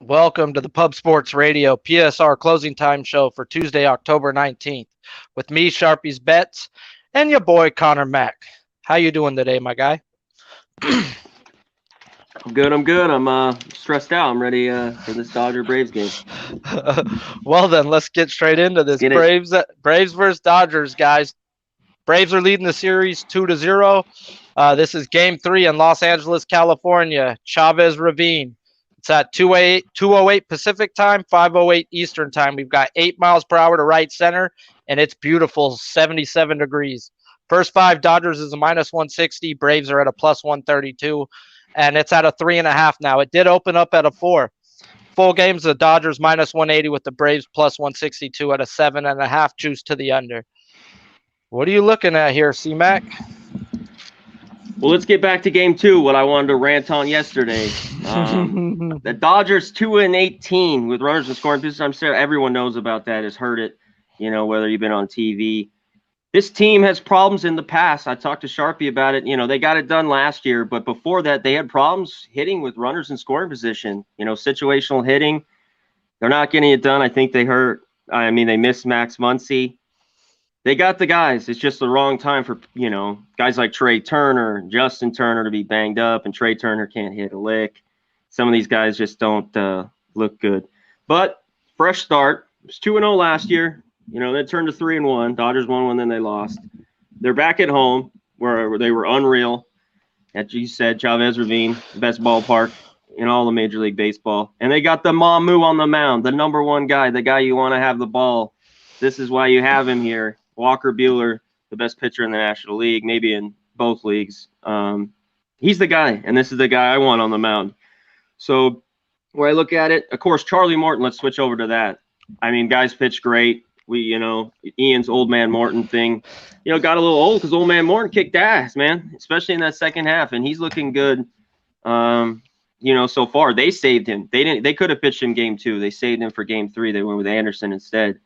Welcome to the Pub Sports Radio PSR closing time show for Tuesday, October 19th with me, Sharpie's Bets, and your boy, Connor Mack. How you doing today, my guy? I'm good. I'm stressed out. I'm ready for this Dodger Braves game. Well, then, let's get straight into Let's this. get it. Braves versus Dodgers, guys. Braves are leading the series 2-0. This is game 3 in Los Angeles, California. Chavez Ravine. It's at 2:08 Pacific time, 5:08 Eastern time. We've got 8 miles per hour to right center, and it's beautiful, 77 degrees. First 5, Dodgers is a minus 160. Braves are at a plus 132, and it's at a 3.5 now. It did open up at a 4. Full games, the Dodgers minus 180 with the Braves plus 162 at a 7.5 juice to the under. What are you looking at here, C-Mac? Well, let's get back to game 2, what I wanted to rant on yesterday. The Dodgers 2-18 with runners in scoring position. I'm sure everyone knows about that, has heard it, whether you've been on TV. This team has problems in the past. I talked to Sharpie about it. They got it done last year, but before that, they had problems hitting with runners in scoring position. Situational hitting. They're not getting it done. I think they missed Max Muncy. They got the guys. It's just the wrong time for, guys like Trey Turner, Justin Turner to be banged up, and Trey Turner can't hit a lick. Some of these guys just don't look good. But fresh start. It was 2-0 last year. They turned to 3-1. Dodgers won one, then they lost. They're back at home where they were unreal. As you said, Chavez Ravine, the best ballpark in all of Major League Baseball. And they got the Mamu on the mound, the number one guy, the guy you want to have the ball. This is why you have him here. Walker Buehler, the best pitcher in the National League, maybe in both leagues. He's the guy, and this is the guy I want on the mound. So where I look at it, of course, Charlie Morton, let's switch over to that. Guys pitch great. Ian's old man Morton thing, got a little old because old man Morton kicked ass, man, especially in that second half, and he's looking good. So far they saved him. They could have pitched him game 2. They saved him for game 3. They went with Anderson instead.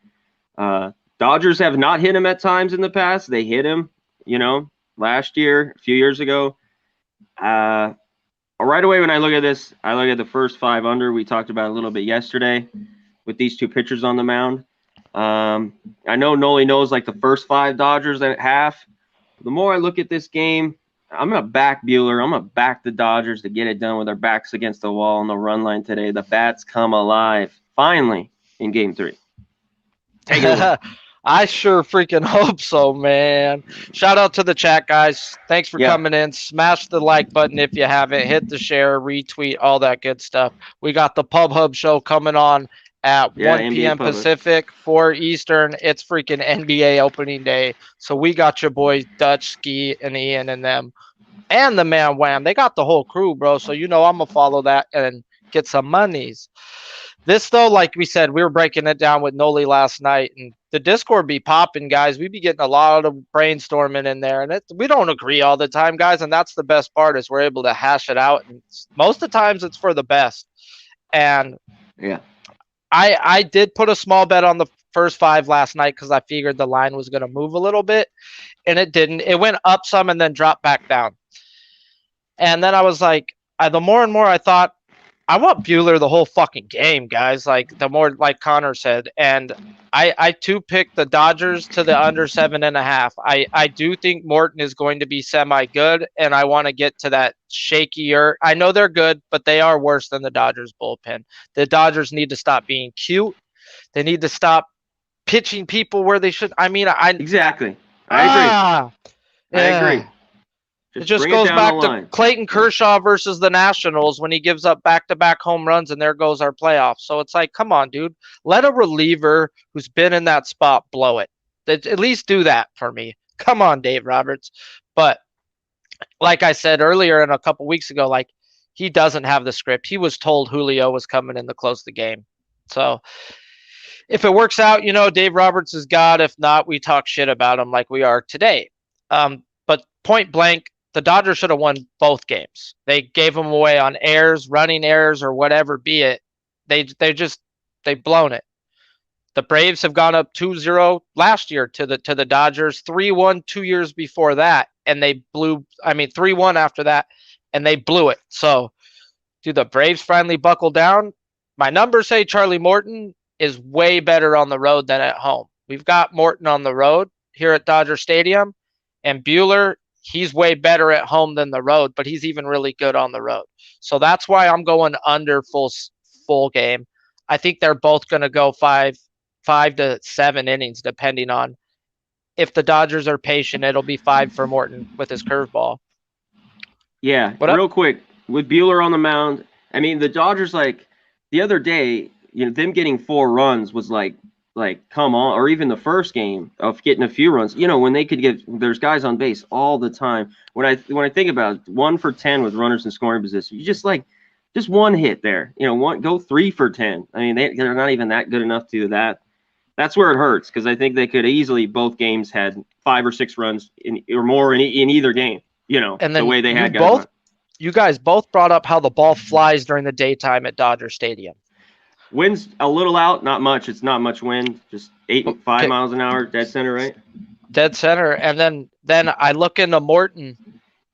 Dodgers have not hit him at times in the past. They hit him, last year, a few years ago. Right away when I look at this, I look at the first 5 under. We talked about it a little bit yesterday with these 2 pitchers on the mound. I know Noli knows like the first 5 Dodgers at half. The more I look at this game, I'm going to back Buehler. I'm going to back the Dodgers to get it done with their backs against the wall on the run line today. The bats come alive, finally, in game 3. Take it away. I sure freaking hope so, man. Shout out to the chat, guys. Thanks for coming in. Smash the like button if you haven't. Hit the share, retweet, all that good stuff. We got the Pub Hub show coming on at 1 p.m. Pacific, 4 Eastern. It's freaking NBA opening day. So we got your boys Dutch, Ski, and Ian and them. And the Man Wham. They got the whole crew, bro. So I'm going to follow that and get some monies. This, though, like we said, we were breaking it down with Noli last night, and the Discord be popping, guys. We be getting a lot of brainstorming in there, and we don't agree all the time, guys, and that's the best part is we're able to hash it out, and most of the times it's for the best. And I did put a small bet on the first 5 last night because I figured the line was going to move a little bit, and it didn't. It went up some and then dropped back down. And then I was like, the more and more I thought, I want Buehler the whole fucking game, guys. Like the more, like Connor said, and I too picked the Dodgers to the under 7.5. I do think Morton is going to be semi-good, and I want to get to that shakier. I know they're good, but they are worse than the Dodgers bullpen. The Dodgers need to stop being cute. They need to stop pitching people where they should. Exactly. I agree. It just goes back to Clayton Kershaw versus the Nationals when he gives up back-to-back home runs, and there goes our playoffs. So it's like, come on, dude. Let a reliever who's been in that spot blow it. At least do that for me. Come on, Dave Roberts. But like I said earlier and a couple weeks ago, like he doesn't have the script. He was told Julio was coming in to close the game. So if it works out, Dave Roberts is God. If not, we talk shit about him like we are today. But point blank, the Dodgers should have won both games. They gave them away on errors, running errors, or whatever be it. They've blown it. The Braves have gone up 2-0 last year to the Dodgers, 3-1 2 years before that, and they blew. 3-1 after that, and they blew it. So, do the Braves finally buckle down? my numbers say Charlie Morton is way better on the road than at home. We've got Morton on the road here at Dodger Stadium, and Buehler, he's way better at home than the road, but he's even really good on the road. So that's why I'm going under full game. I think they're both going to go 5 to 7 innings, depending on if the Dodgers are patient. It'll be 5 for Morton with his curveball. Yeah, real quick, with Buehler on the mound, I mean, the Dodgers, like, the other day, them getting 4 runs was like, come on, or even the first game of getting a few runs, when they could there's guys on base all the time. When I think about it, 1 for 10 with runners in scoring position, you just one hit there, go 3 for 10. I mean, they're not even that good enough to do that. That's where it hurts, because I think they could easily, both games had 5 or 6 runs or more in either game. And the way they had guys. You guys both brought up how the ball flies during the daytime at Dodger Stadium. Wind's a little out, not much. It's not much wind, just 5 miles an hour, dead center, right? Dead center. And then I look into Morton,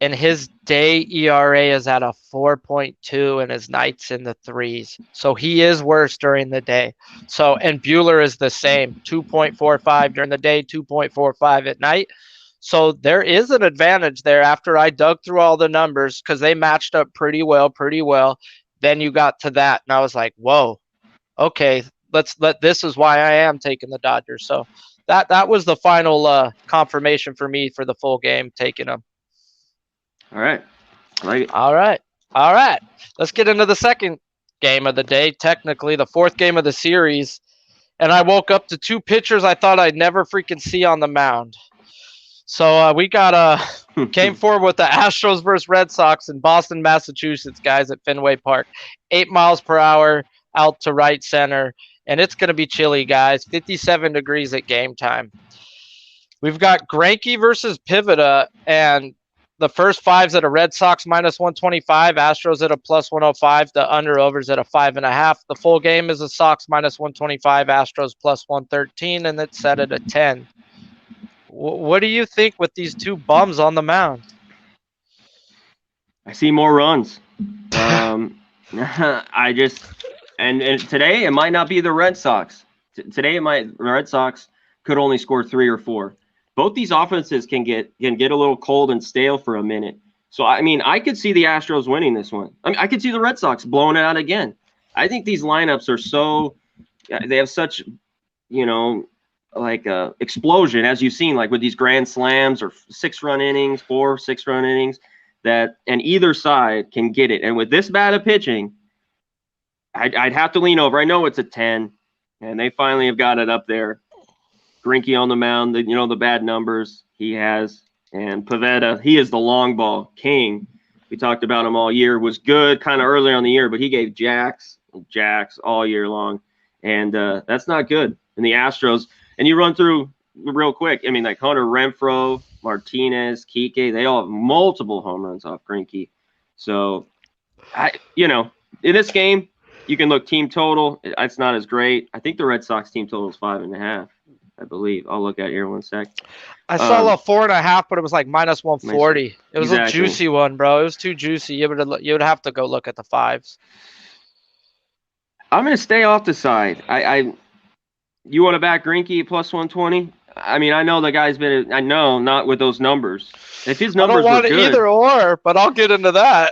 and his day ERA is at a 4.2, and his night's in the 3s. So he is worse during the day. And Buehler is the same, 2.45 during the day, 2.45 at night. So there is an advantage there after I dug through all the numbers, because they matched up pretty well. Then you got to that, and I was like, whoa, okay, this is why I am taking the Dodgers. So that was the final confirmation for me for the full game, taking them. All right. I like it. All right. Let's get into the second game of the day, technically the 4th game of the series. And I woke up to 2 pitchers I thought I'd never freaking see on the mound. So we got game 4 with the Astros versus Red Sox in Boston, Massachusetts, guys, at Fenway Park. 8 miles per hour out to right center. And it's going to be chilly, guys. 57 degrees at game time. We've got Greinke versus Pivetta, and the first 5's at a Red Sox minus 125, Astros at a plus 105. The under-over's at a 5.5. The full game is a Sox minus 125, Astros plus 113, and it's set at a 10. What do you think with these 2 bums on the mound? I see more runs. And today it might not be the Red Sox. Today the Red Sox could only score 3 or 4. Both these offenses can get a little cold and stale for a minute. So I mean, I could see the Astros winning this one. I mean, I could see the Red Sox blowing it out again. I think these lineups are they have such, explosion, as you've seen, like with these grand slams or 6-run innings, 4 6-run innings, and either side can get it. And with this bad of pitching, I'd have to lean over. I know it's a 10, and they finally have got it up there. Greinke on the mound, the bad numbers he has, and Pivetta, he is the long ball king. We talked about him all year. Was good kind of early on the year, but he gave jacks all year long, and that's not good. And the Astros, and you run through real quick. I mean, like Hunter Renfroe, Martinez, Kike, they all have multiple home runs off Greinke. So, in this game, you can look team total. It's not as great. I think the Red Sox team total is 5.5. I believe. I'll look at it here one sec. I saw a 4.5, but it was like minus 140. It was a juicy one, bro. It was too juicy. You would have to go look at the 5s. I'm gonna stay off the side. You want to back Greinke plus 120? I mean, I know the guy's been. I know not with those numbers. If his numbers were good, I don't want either or, but I'll get into that.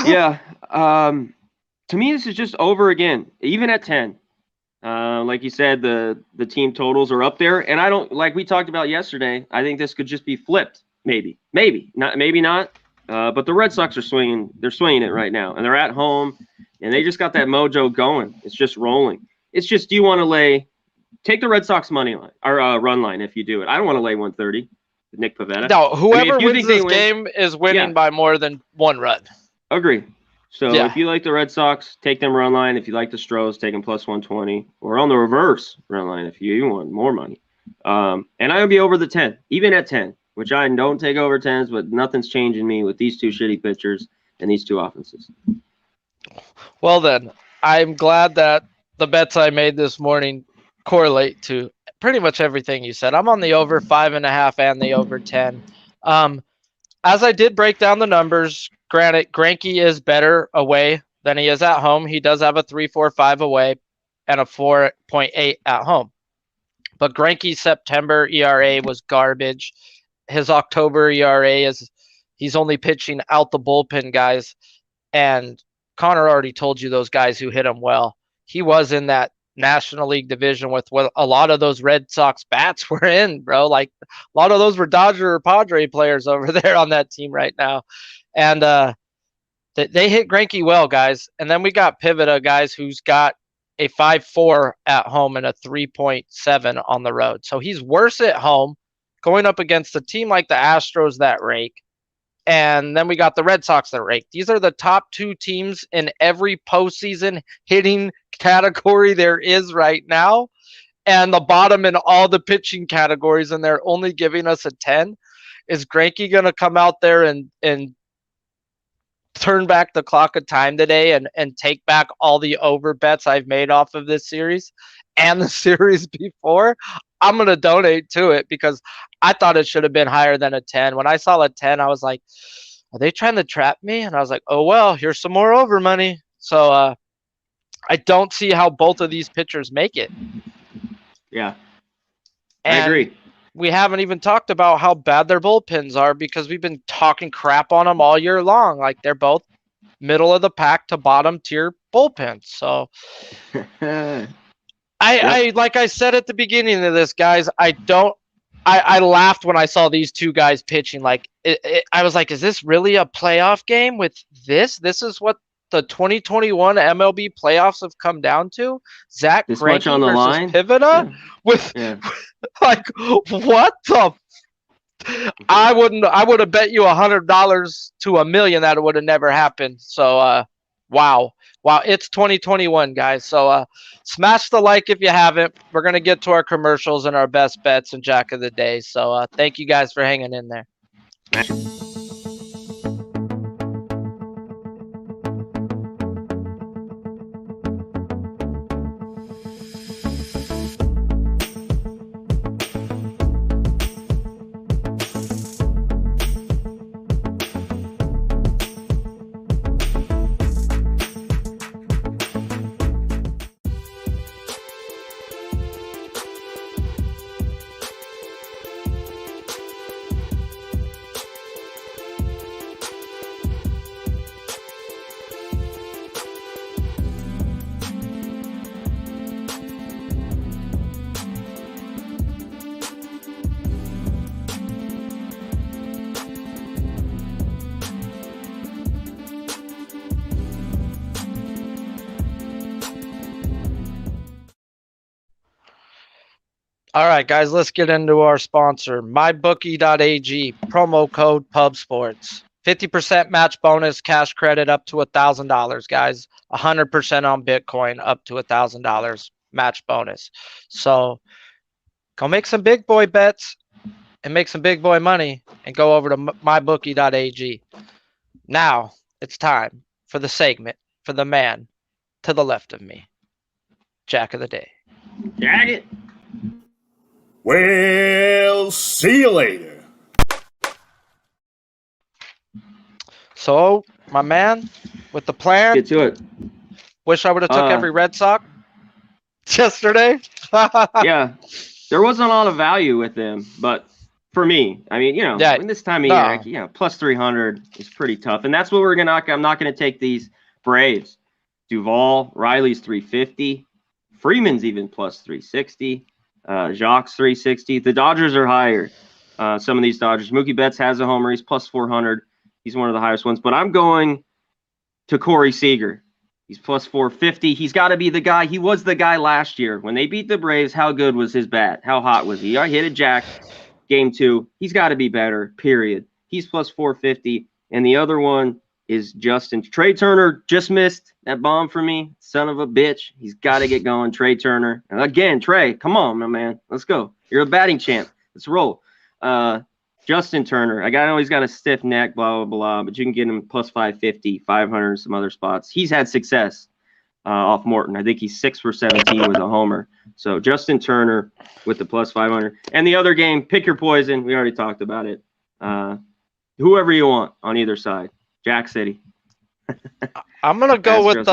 Yeah. To me, this is just over again, even at 10. Like you said, the team totals are up there, and I don't, like we talked about yesterday, I think this could just be flipped. Maybe not. But the Red Sox are swinging. They're swinging it right now, and they're at home, and they just got that mojo going. It's just rolling. It's just, do you want to take the Red Sox money line or run line if you do it? I don't want to lay 130. Nick Pivetta. No, whoever wins this game is winning by more than 1 run. Agree. So if you like the Red Sox, take them run line. If you like the Astros, take them plus 120. Or on the reverse run line if you want more money. And I would be over the 10, even at 10, which I don't take over 10s, but nothing's changing me with these 2 shitty pitchers and these 2 offenses. Well then, I'm glad that the bets I made this morning correlate to pretty much everything you said. I'm on the over 5.5 and the over 10. As I did break down the numbers, granted, Greinke is better away than he is at home. He does have a 3.45 away and a 4.8 at home. But Greinke's September ERA was garbage. His October ERA he's only pitching out the bullpen, guys. And Connor already told you those guys who hit him well. He was in that National League division with what a lot of those Red Sox bats were in, bro. Like a lot of those were Dodger or Padre players over there on that team right now. And they hit Greinke well, guys. And then we got Pivetta, guys, who's got a 5.4 at home and a 3.7 on the road. So he's worse at home going up against a team like the Astros that rake. And then we got the Red Sox that rake. These are the top 2 teams in every postseason hitting category there is right now. And the bottom in all the pitching categories, and they're only giving us a 10. Is Greinke going to come out there and turn back the clock of time today and take back all the over bets I've made off of this series and the series before? I'm going to donate to it because I thought it should have been higher than a 10. When I saw a 10, I was like, are they trying to trap me? And I was like, oh, well, here's some more over money. So I don't see how both of these pitchers make it. Yeah, and I agree. We haven't even talked about how bad their bullpens are because we've been talking crap on them all year long. Like they're both middle of the pack to bottom tier bullpens. So I like I said at the beginning of this, guys, I laughed when I saw these two guys pitching. Like I was like, is this really a playoff game with this? This is what the 2021 MLB playoffs have come down to? Zach Greinke on the versus line? Pivetta? Like, what the? I would have bet you $100 to $1 million that it would have never happened. So, wow, it's 2021, guys. So, smash the like if you haven't. We're gonna get to our commercials and our best bets and Jack of the Day. So, thank you guys for hanging in there. All right, guys, let's get into our sponsor, mybookie.ag, promo code PubSports. 50% match bonus, cash credit up to $1,000, guys. 100% on Bitcoin up to $1,000 match bonus. So go make some big boy bets and make some big boy money and go over to mybookie.ag. Now it's time for the segment for the man to the left of me, Jack of the Day. Jag it. Well, see you later. So, my man, with the plan, Get to it. wish I would have took every Red Sox yesterday. Yeah, there wasn't a lot of value with them, but for me, I mean, in this time of year, plus 300 is pretty tough, and that's what we're gonna. I'm not gonna take these Braves. Duvall, Riley's 350, Freeman's even plus 360. Jacques 360. The Dodgers are higher. Some of these Dodgers. Mookie Betts has a homer. He's plus 400. He's one of the highest ones. But I'm going to Corey Seager. He's plus 450. He's got to be the guy. He was the guy last year when they beat the Braves. How good was his bat? How hot was he? I hit a jack. Game 2. He's got to be better. Period. He's plus 450. And the other one is Justin. Trey Turner just missed that bomb for me. Son of a bitch. He's got to get going. Trey Turner. And again, Trey, come on, my man. Let's go. You're a batting champ. Let's roll. Justin Turner. I know he's got a stiff neck, blah, blah, blah, but you can get him plus 550, 500, some other spots. He's had success off Morton. I think he's 6 for 17 with a homer. So Justin Turner with the plus 500. And the other game, pick your poison. We already talked about it. Whoever you want on either side. Jack City. I'm gonna go with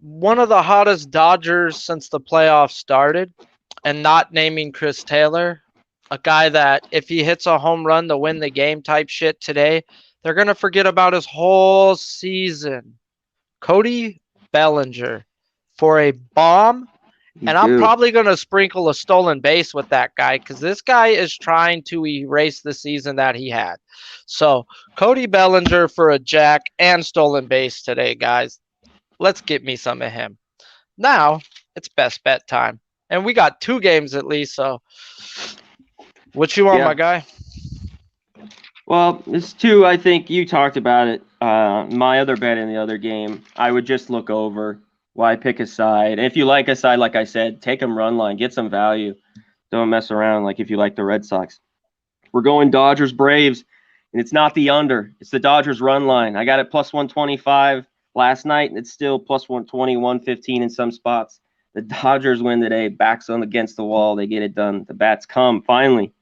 one of the hottest Dodgers since the playoffs started, and not naming Chris Taylor, a guy that if he hits a home run to win the game type shit today, they're gonna forget about his whole season. Cody Bellinger for a bomb. And I'm probably going to sprinkle a stolen base with that guy because this guy is trying to erase the season that he had. So, Cody Bellinger for a jack and stolen base today, guys. Let's get me some of him. Now, it's best bet time. And we got 2 games at least, so what you want, my guy? Well, it's 2. I think you talked about it. My other bet in the other game, I would just look over. Why pick a side? And if you like a side, like I said, take them run line, get some value. Don't mess around like if you like the Red Sox. We're going Dodgers Braves, and it's not the under. It's the Dodgers run line. I got it plus 125 last night, and it's still plus 120, 115 in some spots. The Dodgers win today. Backs on against the wall. They get it done. The bats come. Finally,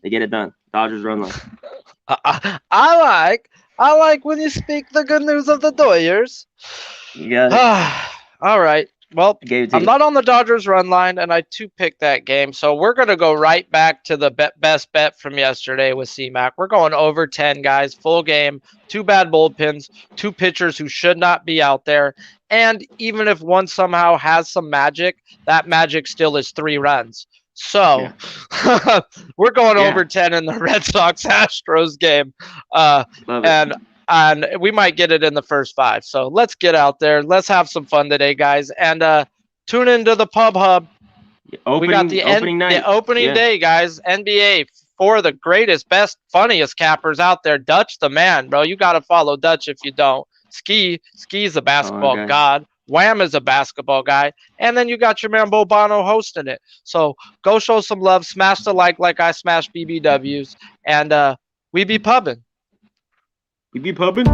they get it done. Dodgers run line. I like when you speak the good news of the Dodgers. You got it. All right. Well, I'm not on the Dodgers run line, and I 2-picked that game. So we're going to go right back to the best bet from yesterday with C-Mac. We're going over 10, guys. Full game. 2 bad bullpens. 2 pitchers who should not be out there. And even if one somehow has some magic, that magic still is 3 runs. So we're going over 10 in the Red Sox Astros game. And we might get it in the first 5. So let's get out there. Let's have some fun today, guys. And tune into the Pub Hub. We got the opening day, guys. NBA, 4 of the greatest, best, funniest cappers out there. Dutch the man, bro. You got to follow Dutch if you don't. Ski's a basketball god. Wham is a basketball guy. And then you got your man Bobano hosting it. So go show some love. Smash the like I smashed BBWs. And we be pubbing. You be pubbing?